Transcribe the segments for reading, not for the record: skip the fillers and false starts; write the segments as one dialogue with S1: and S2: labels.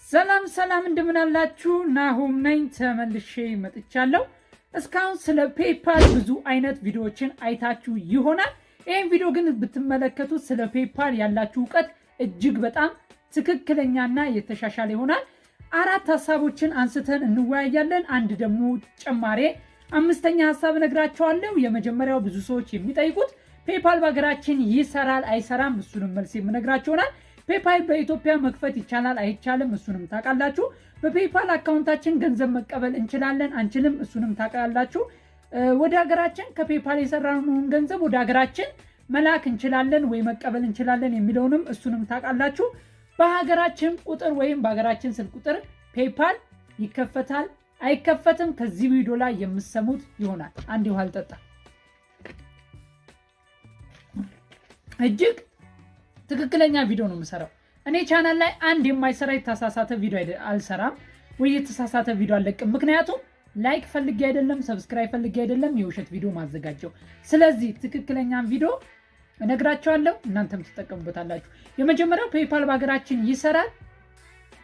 S1: ሰላም እንደምን አላችሁ? ናሁም ነኝ ተመልሼ መጥቻለሁ። እስካሁን ስለ ፔፓል ብዙ አይነት ቪዲዮዎችን አይታችሁ ይሆናል። ይሄን ቪዲዮ ግን ብትመለከቱት ስለ ፔፓል ያላችሁ ዕውቀት እጅግ በጣም ትክክለኛና የተሻሻለ ይሆናል። አራት ሐሳቦችን አንስተን እንወያያለን። አንድ ደግሞ ጨማሪ አምስተኛ ሐሳብ እነግራችኋለሁ። የመጀመሪያው ብዙ ሰዎች የሚጠይቁት ፔፓል በሀገራችን ይሰራል አይሰራም? እሱንም መልስ የምነግራችሁ ይሆናል። ፔፓል በኢትዮጵያ መክፈት ይቻላል አይቻልም? እሱንም ታውቃላችሁ። በፔፓል አካውንታችን ገንዘብ መቀበል እንችላለን አንችልም? እሱንም ታውቃላችሁ። ወደ ሀገራችን ከፔፓል የሰራነውን ገንዘብ ወደ ሀገራችን መላክ እንችላለን ወይ መቀበል እንችላለን የሚለውንም እሱንም ታውቃላችሁ። በሀገራችን ቁጥር ወይም በሀገራችን ስልክ ቁጥር ፔፓል ይከፈታል አይከፈትም? ከዚህ ቪዲዮ ላይ የምትሰሙት ይሆናል። አንድ ውሃ ልጠጣ። እጅግ ትክክለኛ ቪዲዮ ነው የምሰራው። እኔ ቻናል ላይ አንድ የማይሰራ የተሳሳተ ቪዲዮ አልሰራም ወይ የተሳሳተ ቪዲዮ አልለቅም። ምክንያቱም ላይክ ፈልጌ አይደለም፣ ሰብስክራይብ ፈልጌ አይደለም የውሸት ቪዲዮ ማዘጋጀው። ስለዚህ ትክክለኛን ቪዲዮ እነግራችኋለሁ፣ እናንተም ትጠቀሙበታላችሁ። የመጀመሪያው ፔፓል በሀገራችን ይሰራል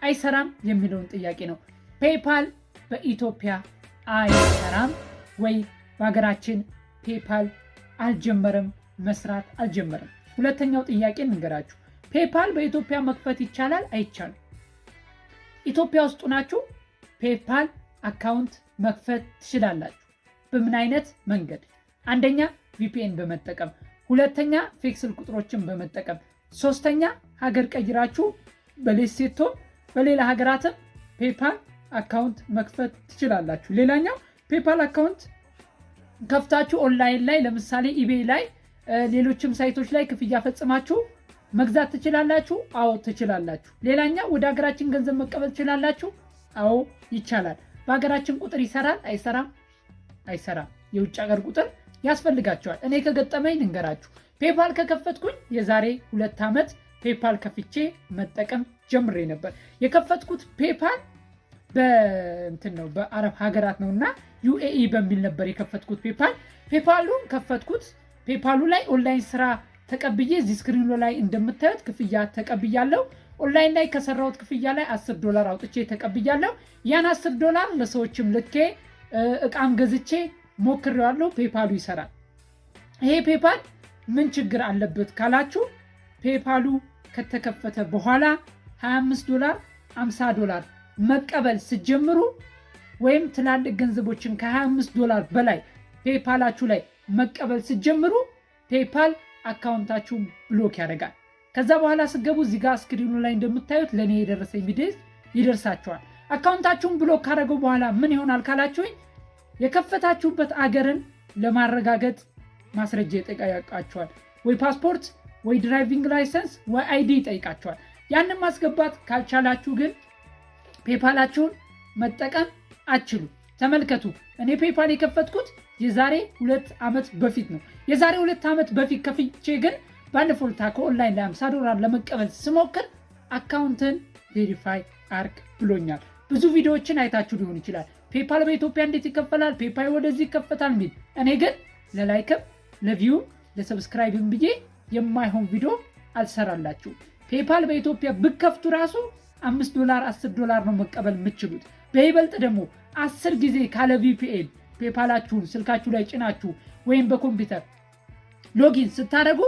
S1: አይሰራም የሚለውን ጥያቄ ነው። ፔፓል በኢትዮጵያ አይሰራም ወይ በሀገራችን ፔፓል አልጀመረም፣ መስራት አልጀመረም። ሁለተኛው ጥያቄ እንገራችሁ። ፔፓል በኢትዮጵያ መክፈት ይቻላል አይቻልም? ኢትዮጵያ ውስጥ ናችሁ ፔፓል አካውንት መክፈት ትችላላችሁ። በምን አይነት መንገድ? አንደኛ ቪፒኤን በመጠቀም፣ ሁለተኛ ፌክ ስልክ ቁጥሮችን በመጠቀም፣ ሶስተኛ ሀገር ቀይራችሁ በሌሴቶ በሌላ ሀገራትም ፔፓል አካውንት መክፈት ትችላላችሁ። ሌላኛው ፔፓል አካውንት ከፍታችሁ ኦንላይን ላይ ለምሳሌ ኢቤይ ላይ ሌሎችም ሳይቶች ላይ ክፍያ ፈጽማችሁ መግዛት ትችላላችሁ። አዎ ትችላላችሁ። ሌላኛው ወደ ሀገራችን ገንዘብ መቀበል ትችላላችሁ። አዎ ይቻላል። በሀገራችን ቁጥር ይሰራል አይሰራም? አይሰራም። የውጭ ሀገር ቁጥር ያስፈልጋቸዋል። እኔ ከገጠመኝ ልንገራችሁ። ፔፓል ከከፈትኩኝ የዛሬ 2 ዓመት ፔፓል ከፍቼ መጠቀም ጀምሬ ነበር። የከፈትኩት ፔፓል በእንትን ነው በአረብ ሀገራት ነውና ዩኤኢ በሚል ነበር የከፈትኩት ፔፓሉን ከፈትኩት። ፔፓሉ ላይ ኦንላይን ስራ ተቀብዬ እዚህ ስክሪኑ ላይ እንደምታዩት ክፍያ ተቀብያለሁ። ኦንላይን ላይ ከሰራሁት ክፍያ ላይ $10 አውጥቼ ተቀብያለሁ። ያን $10 ለሰዎችም ልኬ እቃም ገዝቼ ሞክሬዋለሁ። ፔፓሉ ይሰራል። ይሄ ፔፓል ምን ችግር አለበት ካላችሁ፣ ፔፓሉ ከተከፈተ በኋላ $25 $50 መቀበል ስጀምሩ ወይም ትላልቅ ገንዘቦችን ከ$25 በላይ ፔፓላችሁ ላይ መቀበል ስጀምሩ ፔፓል አካውንታችሁን ብሎክ ያደርጋል። ከዛ በኋላ ስገቡ እዚህ ጋር ስክሪኑ ላይ እንደምታዩት ለኔ የደረሰኝ ቪዲዮ ይደርሳችኋል። አካውንታችሁን ብሎክ ካደረገው በኋላ ምን ይሆናል ካላችሁኝ፣ የከፈታችሁበት አገርን ለማረጋገጥ ማስረጃ ይጠይቃችኋል። ወይ ፓስፖርት ወይ ድራይቪንግ ላይሰንስ ወይ አይዲ ይጠይቃችኋል። ያንን ማስገባት ካልቻላችሁ ግን ፔፓላችሁን መጠቀም አትችሉ። ተመልከቱ፣ እኔ ፔፓል የከፈትኩት የዛሬ 2 ዓመት በፊት ነው። የዛሬ 2 ዓመት በፊት ከፍቼ ግን ባለፈው ከኦንላይን ላይ $50 ለመቀበል ስሞክር አካውንትን ቬሪፋይ አርግ ብሎኛል። ብዙ ቪዲዮዎችን አይታችሁ ሊሆን ይችላል። ፔፓል በኢትዮጵያ እንዴት ይከፈላል፣ ፔፓል ወደዚህ ይከፈታል ሚል። እኔ ግን ለላይክም ለቪውም ለሰብስክራይብም ብዬ የማይሆን ቪዲዮ አልሰራላችሁ። ፔፓል በኢትዮጵያ ብከፍቱ ራሱ $5 $10 ነው መቀበል የምትችሉት። በይበልጥ ደግሞ 10 ጊዜ ካለ ቪፒኤን ፔፓላችሁን ስልካችሁ ላይ ጭናችሁ ወይም በኮምፒውተር ሎጊን ስታደርጉ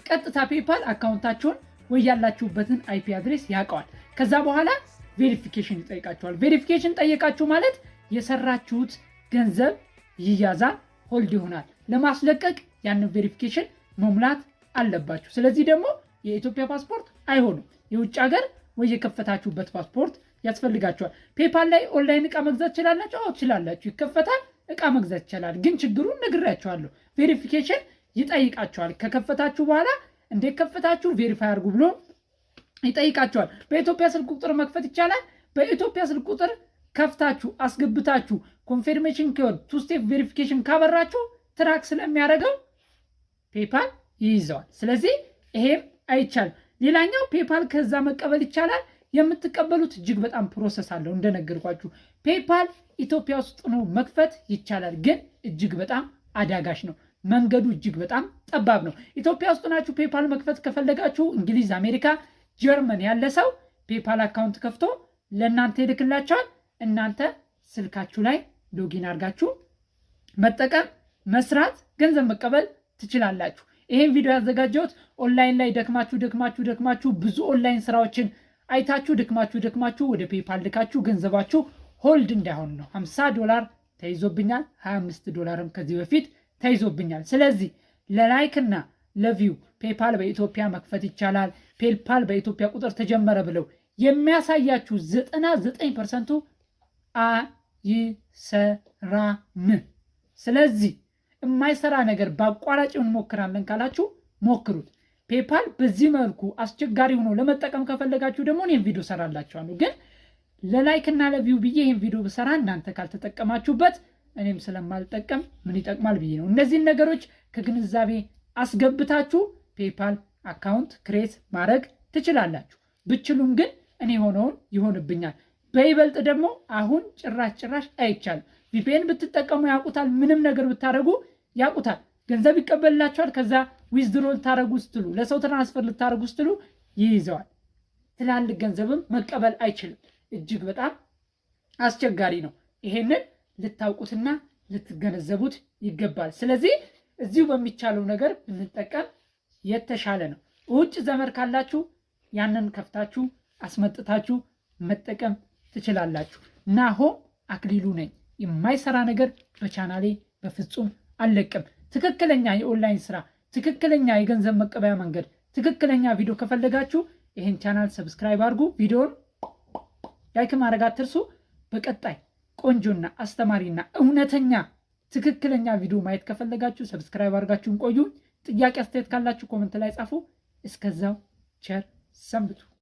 S1: ቀጥታ ፔፓል አካውንታችሁን ወይ ያላችሁበትን አይፒ አድሬስ ያውቀዋል። ከዛ በኋላ ቬሪፊኬሽን ይጠይቃችኋል። ቬሪፊኬሽን ጠየቃችሁ ማለት የሰራችሁት ገንዘብ ይያዛል፣ ሆልድ ይሆናል። ለማስለቀቅ ያንን ቬሪፊኬሽን መሙላት አለባችሁ። ስለዚህ ደግሞ የኢትዮጵያ ፓስፖርት አይሆንም፣ የውጭ ሀገር ወይ የከፈታችሁበት ፓስፖርት ያስፈልጋችኋል። ፔፓል ላይ ኦንላይን እቃ መግዛት ትችላላችሁ? አዎ ትችላላችሁ። ይከፈታል፣ እቃ መግዛት ይችላል። ግን ችግሩን ነግራችኋለሁ። ቬሪፊኬሽን ይጠይቃችኋል። ከከፈታችሁ በኋላ እንዴት ከፈታችሁ ቬሪፋይ አድርጉ ብሎ ይጠይቃችኋል። በኢትዮጵያ ስልክ ቁጥር መክፈት ይቻላል። በኢትዮጵያ ስልክ ቁጥር ከፍታችሁ አስገብታችሁ ኮንፊርሜሽን ኮድ 2 ስቴፕ ቬሪፊኬሽን ካበራችሁ ትራክ ስለሚያደርገው ፔፓል ይይዘዋል። ስለዚህ ይሄም አይቻልም። ሌላኛው ፔፓል ከዛ መቀበል ይቻላል። የምትቀበሉት እጅግ በጣም ፕሮሰስ አለው። እንደነገርኳችሁ ፔፓል ኢትዮጵያ ውስጥ ነው መክፈት ይቻላል፣ ግን እጅግ በጣም አዳጋሽ ነው። መንገዱ እጅግ በጣም ጠባብ ነው። ኢትዮጵያ ውስጥ ናችሁ ፔፓል መክፈት ከፈለጋችሁ እንግሊዝ፣ አሜሪካ፣ ጀርመን ያለ ሰው ፔፓል አካውንት ከፍቶ ለእናንተ ይልክላችኋል። እናንተ ስልካችሁ ላይ ሎጊን አድርጋችሁ መጠቀም፣ መስራት፣ ገንዘብ መቀበል ትችላላችሁ። ይሄን ቪዲዮ ያዘጋጀሁት ኦንላይን ላይ ደክማችሁ ብዙ ኦንላይን ስራዎችን አይታችሁ ደክማችሁ ወደ ፔፓል ልካችሁ ገንዘባችሁ ሆልድ እንዳይሆን ነው። $50 ተይዞብኛል፣ $25 ከዚህ በፊት ተይዞብኛል። ስለዚህ ለላይክ እና ለቪው ፔፓል በኢትዮጵያ መክፈት ይቻላል፣ ፔፓል በኢትዮጵያ ቁጥር ተጀመረ ብለው የሚያሳያችሁ 99%ቱ አይሰራም። ስለዚህ የማይሰራ ነገር በአቋራጭ እንሞክራለን ካላችሁ ሞክሩት። ፔፓል በዚህ መልኩ አስቸጋሪ ሆኖ ለመጠቀም ከፈለጋችሁ ደግሞ እኔም ቪዲዮ ሰራላችኋለሁ። ግን ለላይክ እና ለቪው ብዬ ይህን ቪዲዮ ብሰራ እናንተ ካልተጠቀማችሁበት እኔም ስለማልጠቀም ምን ይጠቅማል ብዬ ነው። እነዚህን ነገሮች ከግንዛቤ አስገብታችሁ ፔፓል አካውንት ክሬት ማድረግ ትችላላችሁ። ብችሉም ግን እኔ ሆነውን ይሆንብኛል። በይበልጥ ደግሞ አሁን ጭራሽ አይቻልም። ቪፒኤን ብትጠቀሙ ያውቁታል። ምንም ነገር ብታደርጉ ያውቁታል። ገንዘብ ይቀበልላችኋል። ከዛ ዊዝድሮ ልታደርጉ ስትሉ፣ ለሰው ትራንስፈር ልታደርጉ ስትሉ ይይዘዋል። ትላልቅ ገንዘብም መቀበል አይችልም። እጅግ በጣም አስቸጋሪ ነው። ይሄንን ልታውቁትና ልትገነዘቡት ይገባል። ስለዚህ እዚሁ በሚቻለው ነገር ብንጠቀም የተሻለ ነው። ውጭ ዘመድ ካላችሁ ያንን ከፍታችሁ አስመጥታችሁ መጠቀም ትችላላችሁ። ናሆም አክሊሉ ነኝ። የማይሰራ ነገር በቻናሌ በፍጹም አልለቅም። ትክክለኛ የኦንላይን ስራ፣ ትክክለኛ የገንዘብ መቀበያ መንገድ፣ ትክክለኛ ቪዲዮ ከፈለጋችሁ ይህን ቻናል ሰብስክራይብ አድርጉ። ቪዲዮን ላይክ ማድረግ አትርሱ። በቀጣይ ቆንጆና አስተማሪና እውነተኛ ትክክለኛ ቪዲዮ ማየት ከፈለጋችሁ ሰብስክራይብ አድርጋችሁን ቆዩ። ጥያቄ አስተያየት ካላችሁ ኮመንት ላይ ጻፉ። እስከዛው ቸር ሰንብቱ።